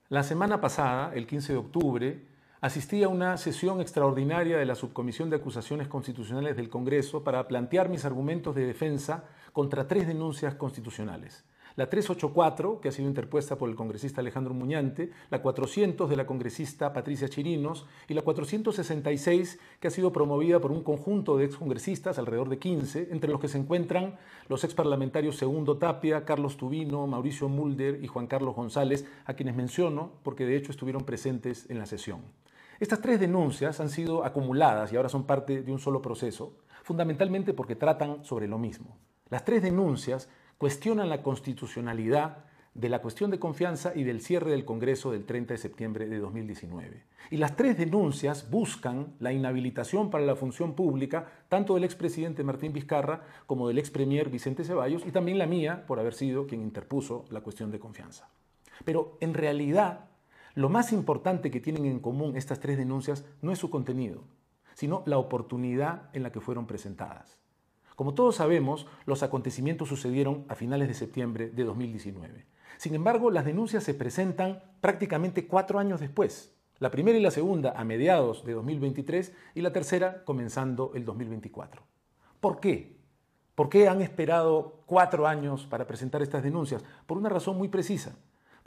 La semana pasada, el 15 de octubre, asistí a una sesión extraordinaria de la Subcomisión de Acusaciones Constitucionales del Congreso para plantear mis argumentos de defensa contra tres denuncias constitucionales. La 384, que ha sido interpuesta por el congresista Alejandro Muñante, la 400 de la congresista Patricia Chirinos y la 466, que ha sido promovida por un conjunto de excongresistas, alrededor de 15, entre los que se encuentran los exparlamentarios Segundo Tapia, Carlos Tubino, Mauricio Mulder y Juan Carlos González, a quienes menciono porque de hecho estuvieron presentes en la sesión. Estas tres denuncias han sido acumuladas y ahora son parte de un solo proceso, fundamentalmente porque tratan sobre lo mismo. Las tres denuncias cuestionan la constitucionalidad de la cuestión de confianza y del cierre del Congreso del 30 de septiembre de 2019. Y las tres denuncias buscan la inhabilitación para la función pública tanto del expresidente Martín Vizcarra como del expremier Vicente Ceballos y también la mía por haber sido quien interpuso la cuestión de confianza. Pero en realidad, lo más importante que tienen en común estas tres denuncias no es su contenido, sino la oportunidad en la que fueron presentadas. Como todos sabemos, los acontecimientos sucedieron a finales de septiembre de 2019. Sin embargo, las denuncias se presentan prácticamente 4 años después. La primera y la segunda a mediados de 2023 y la tercera comenzando el 2024. ¿Por qué? ¿Por qué han esperado 4 años para presentar estas denuncias? Por una razón muy precisa.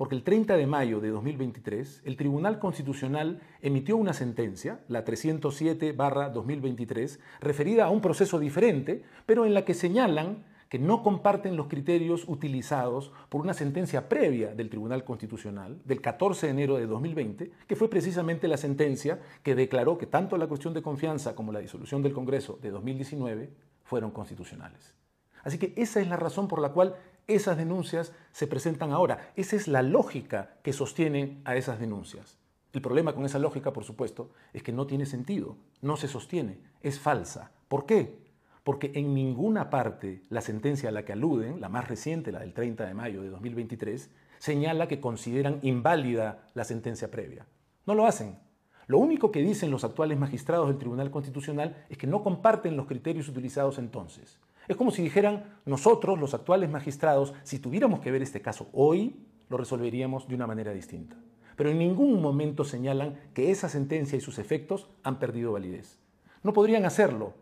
Porque el 30 de mayo de 2023, el Tribunal Constitucional emitió una sentencia, la 307/2023, referida a un proceso diferente, pero en la que señalan que no comparten los criterios utilizados por una sentencia previa del Tribunal Constitucional del 14 de enero de 2020, que fue precisamente la sentencia que declaró que tanto la cuestión de confianza como la disolución del Congreso de 2019 fueron constitucionales. Así que esa es la razón por la cual esas denuncias se presentan ahora. Esa es la lógica que sostiene a esas denuncias. El problema con esa lógica, por supuesto, es que no tiene sentido, no se sostiene, es falsa. ¿Por qué? Porque en ninguna parte la sentencia a la que aluden, la más reciente, la del 30 de mayo de 2023, señala que consideran inválida la sentencia previa. No lo hacen. Lo único que dicen los actuales magistrados del Tribunal Constitucional es que no comparten los criterios utilizados entonces. Es como si dijeran, nosotros, los actuales magistrados, si tuviéramos que ver este caso hoy, lo resolveríamos de una manera distinta. Pero en ningún momento señalan que esa sentencia y sus efectos han perdido validez. No podrían hacerlo,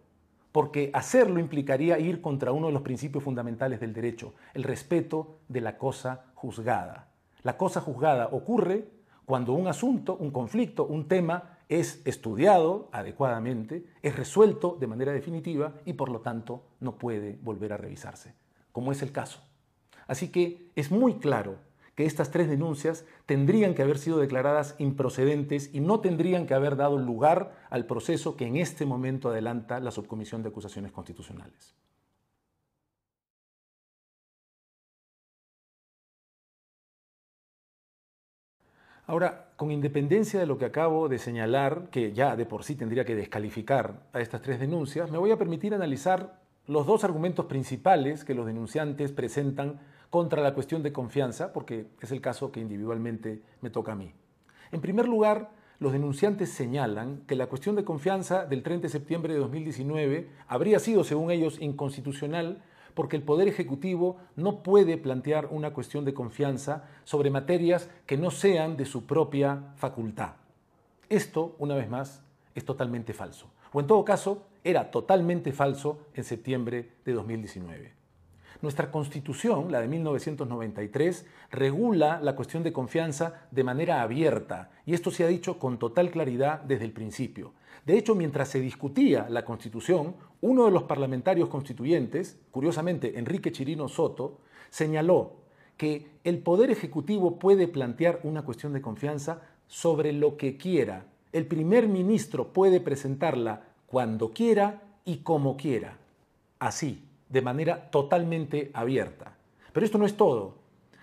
porque hacerlo implicaría ir contra uno de los principios fundamentales del derecho, el respeto de la cosa juzgada. La cosa juzgada ocurre cuando un asunto, un conflicto, un tema es estudiado adecuadamente, es resuelto de manera definitiva y por lo tanto no puede volver a revisarse, como es el caso. Así que es muy claro que estas tres denuncias tendrían que haber sido declaradas improcedentes y no tendrían que haber dado lugar al proceso que en este momento adelanta la Subcomisión de Acusaciones Constitucionales. Ahora, con independencia de lo que acabo de señalar, que ya de por sí tendría que descalificar a estas tres denuncias, me voy a permitir analizar los dos argumentos principales que los denunciantes presentan contra la cuestión de confianza, porque es el caso que individualmente me toca a mí. En primer lugar, los denunciantes señalan que la cuestión de confianza del 30 de septiembre de 2019 habría sido, según ellos, inconstitucional porque el Poder Ejecutivo no puede plantear una cuestión de confianza sobre materias que no sean de su propia facultad. Esto, una vez más, es totalmente falso. O en todo caso, era totalmente falso en septiembre de 2019. Nuestra Constitución, la de 1993, regula la cuestión de confianza de manera abierta y esto se ha dicho con total claridad desde el principio. De hecho, mientras se discutía la Constitución, uno de los parlamentarios constituyentes, curiosamente Enrique Chirino Soto, señaló que el Poder Ejecutivo puede plantear una cuestión de confianza sobre lo que quiera. El primer ministro puede presentarla cuando quiera y como quiera. Así, de manera totalmente abierta. Pero esto no es todo.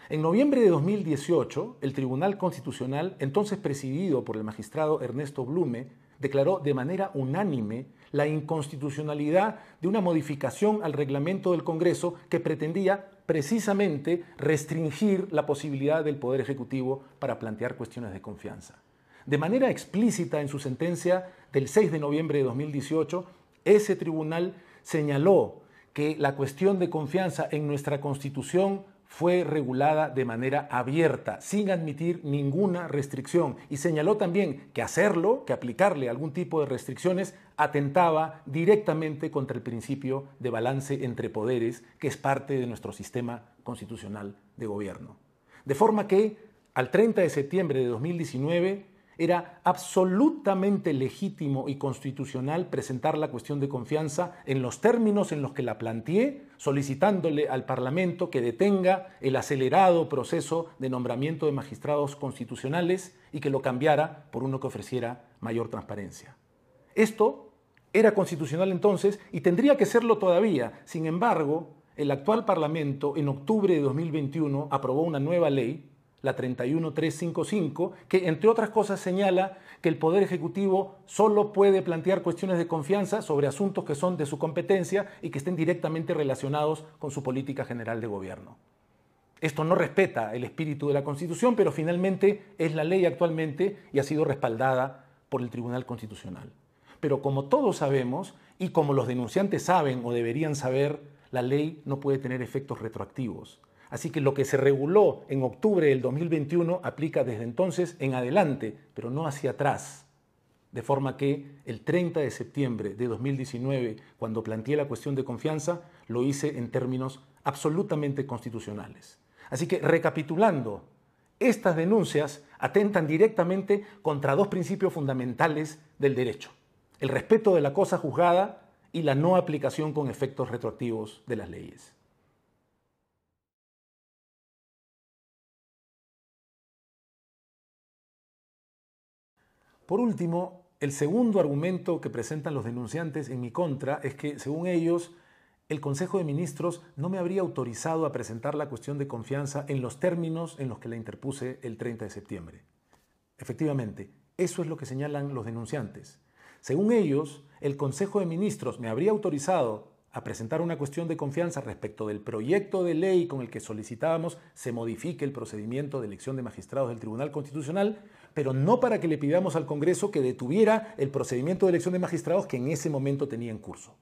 En noviembre de 2018, el Tribunal Constitucional, entonces presidido por el magistrado Ernesto Blume, declaró de manera unánime la inconstitucionalidad de una modificación al reglamento del Congreso que pretendía precisamente restringir la posibilidad del Poder Ejecutivo para plantear cuestiones de confianza. De manera explícita en su sentencia del 6 de noviembre de 2018, ese tribunal señaló que la cuestión de confianza en nuestra Constitución fue regulada de manera abierta, sin admitir ninguna restricción. Y señaló también que hacerlo, que aplicarle algún tipo de restricciones, atentaba directamente contra el principio de balance entre poderes, que es parte de nuestro sistema constitucional de gobierno. De forma que, al 30 de septiembre de 2019, era absolutamente legítimo y constitucional presentar la cuestión de confianza en los términos en los que la planteé, solicitándole al Parlamento que detenga el acelerado proceso de nombramiento de magistrados constitucionales y que lo cambiara por uno que ofreciera mayor transparencia. Esto era constitucional entonces y tendría que serlo todavía. Sin embargo, el actual Parlamento en octubre de 2021 aprobó una nueva ley, la 31355, que entre otras cosas señala que el Poder Ejecutivo solo puede plantear cuestiones de confianza sobre asuntos que son de su competencia y que estén directamente relacionados con su política general de gobierno. Esto no respeta el espíritu de la Constitución, pero finalmente es la ley actualmente y ha sido respaldada por el Tribunal Constitucional. Pero como todos sabemos, y como los denunciantes saben o deberían saber, la ley no puede tener efectos retroactivos. Así que lo que se reguló en octubre del 2021 aplica desde entonces en adelante, pero no hacia atrás. De forma que el 30 de septiembre de 2019, cuando planteé la cuestión de confianza, lo hice en términos absolutamente constitucionales. Así que, recapitulando, estas denuncias atentan directamente contra dos principios fundamentales del derecho: el respeto de la cosa juzgada y la no aplicación con efectos retroactivos de las leyes. Por último, el segundo argumento que presentan los denunciantes en mi contra es que, según ellos, el Consejo de Ministros no me habría autorizado a presentar la cuestión de confianza en los términos en los que la interpuse el 30 de septiembre. Efectivamente, eso es lo que señalan los denunciantes. Según ellos, el Consejo de Ministros me habría autorizado a presentar una cuestión de confianza respecto del proyecto de ley con el que solicitábamos se modifique el procedimiento de elección de magistrados del Tribunal Constitucional, pero no para que le pidamos al Congreso que detuviera el procedimiento de elección de magistrados que en ese momento tenía en curso.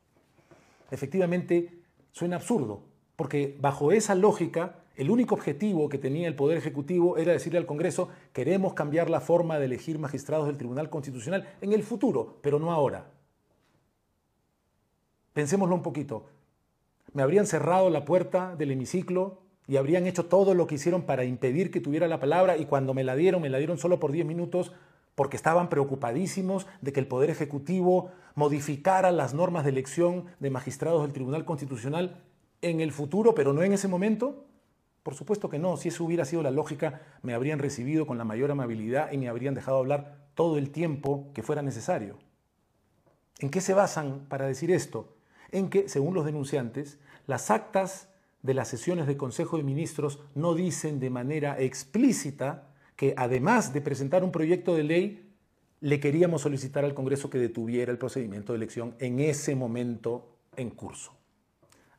Efectivamente, suena absurdo, porque bajo esa lógica, el único objetivo que tenía el Poder Ejecutivo era decirle al Congreso: queremos cambiar la forma de elegir magistrados del Tribunal Constitucional en el futuro, pero no ahora. Pensémoslo un poquito. Me habrían cerrado la puerta del hemiciclo y habrían hecho todo lo que hicieron para impedir que tuviera la palabra, y cuando me la dieron solo por 10 minutos porque estaban preocupadísimos de que el Poder Ejecutivo modificara las normas de elección de magistrados del Tribunal Constitucional en el futuro, pero no en ese momento. Por supuesto que no. Si eso hubiera sido la lógica, me habrían recibido con la mayor amabilidad y me habrían dejado hablar todo el tiempo que fuera necesario. ¿En qué se basan para decir esto? En que, según los denunciantes, las actas de las sesiones del Consejo de Ministros no dicen de manera explícita que, además de presentar un proyecto de ley, le queríamos solicitar al Congreso que detuviera el procedimiento de elección en ese momento en curso.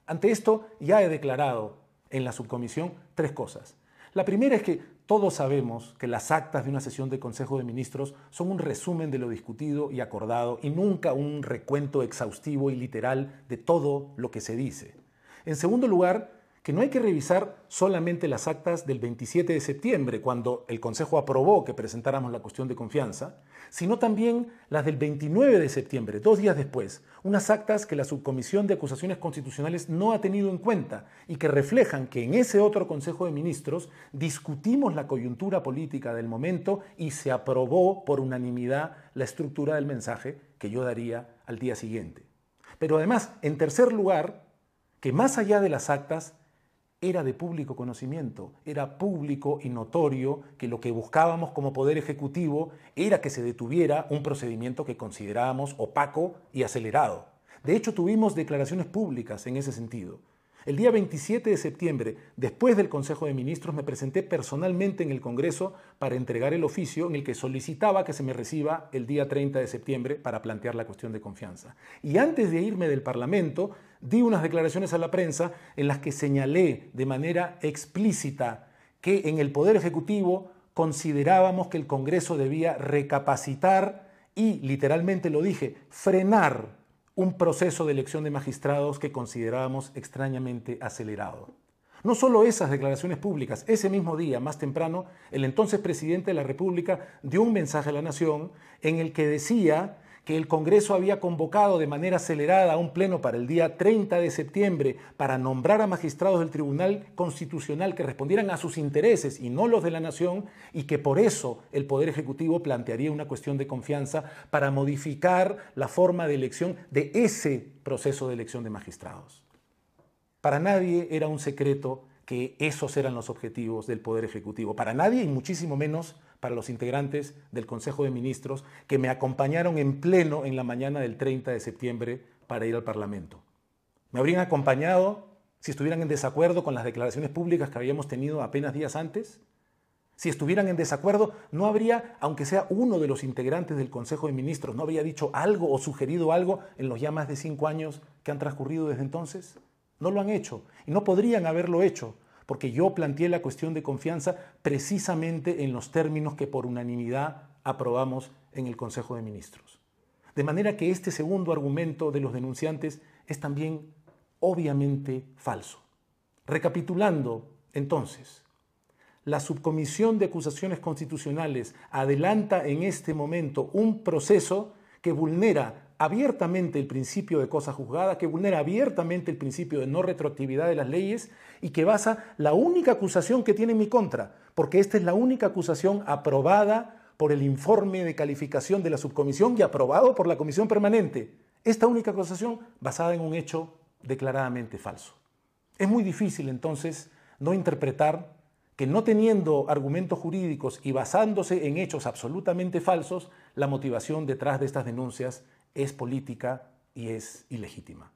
Ante esto, ya he declarado en la subcomisión tres cosas. La primera es que todos sabemos que las actas de una sesión del Consejo de Ministros son un resumen de lo discutido y acordado y nunca un recuento exhaustivo y literal de todo lo que se dice. En segundo lugar, que no hay que revisar solamente las actas del 27 de septiembre, cuando el Consejo aprobó que presentáramos la cuestión de confianza, sino también las del 29 de septiembre, 2 días después, unas actas que la Subcomisión de Acusaciones Constitucionales no ha tenido en cuenta y que reflejan que en ese otro Consejo de Ministros discutimos la coyuntura política del momento y se aprobó por unanimidad la estructura del mensaje que yo daría al día siguiente. Pero además, en tercer lugar, que más allá de las actas, era de público conocimiento, era público y notorio que lo que buscábamos como Poder Ejecutivo era que se detuviera un procedimiento que considerábamos opaco y acelerado. De hecho, tuvimos declaraciones públicas en ese sentido. El día 27 de septiembre, después del Consejo de Ministros, me presenté personalmente en el Congreso para entregar el oficio en el que solicitaba que se me reciba el día 30 de septiembre para plantear la cuestión de confianza. Y antes de irme del Parlamento, di unas declaraciones a la prensa en las que señalé de manera explícita que en el Poder Ejecutivo considerábamos que el Congreso debía recapacitar y, literalmente lo dije, frenar un proceso de elección de magistrados que considerábamos extrañamente acelerado. No solo esas declaraciones públicas, ese mismo día, más temprano, el entonces presidente de la República dio un mensaje a la nación en el que decía que el Congreso había convocado de manera acelerada a un pleno para el día 30 de septiembre para nombrar a magistrados del Tribunal Constitucional que respondieran a sus intereses y no los de la nación, y que por eso el Poder Ejecutivo plantearía una cuestión de confianza para modificar la forma de elección de ese proceso de elección de magistrados. Para nadie era un secreto que esos eran los objetivos del Poder Ejecutivo. Para nadie, y muchísimo menos para los integrantes del Consejo de Ministros que me acompañaron en pleno en la mañana del 30 de septiembre para ir al Parlamento. Me habrían acompañado si estuvieran en desacuerdo con las declaraciones públicas que habíamos tenido apenas días antes. Si estuvieran en desacuerdo, no habría, aunque sea uno de los integrantes del Consejo de Ministros, no habría dicho algo o sugerido algo en los ya más de 5 años que han transcurrido desde entonces. No lo han hecho y no podrían haberlo hecho, porque yo planteé la cuestión de confianza precisamente en los términos que por unanimidad aprobamos en el Consejo de Ministros. De manera que este segundo argumento de los denunciantes es también obviamente falso. Recapitulando, entonces, la Subcomisión de Acusaciones Constitucionales adelanta en este momento un proceso que vulnera abiertamente el principio de cosa juzgada, que vulnera abiertamente el principio de no retroactividad de las leyes y que basa la única acusación que tiene en mi contra, porque esta es la única acusación aprobada por el informe de calificación de la subcomisión y aprobado por la comisión permanente. Esta única acusación basada en un hecho declaradamente falso. Es muy difícil entonces no interpretar que, no teniendo argumentos jurídicos y basándose en hechos absolutamente falsos, la motivación detrás de estas denuncias es política y es ilegítima.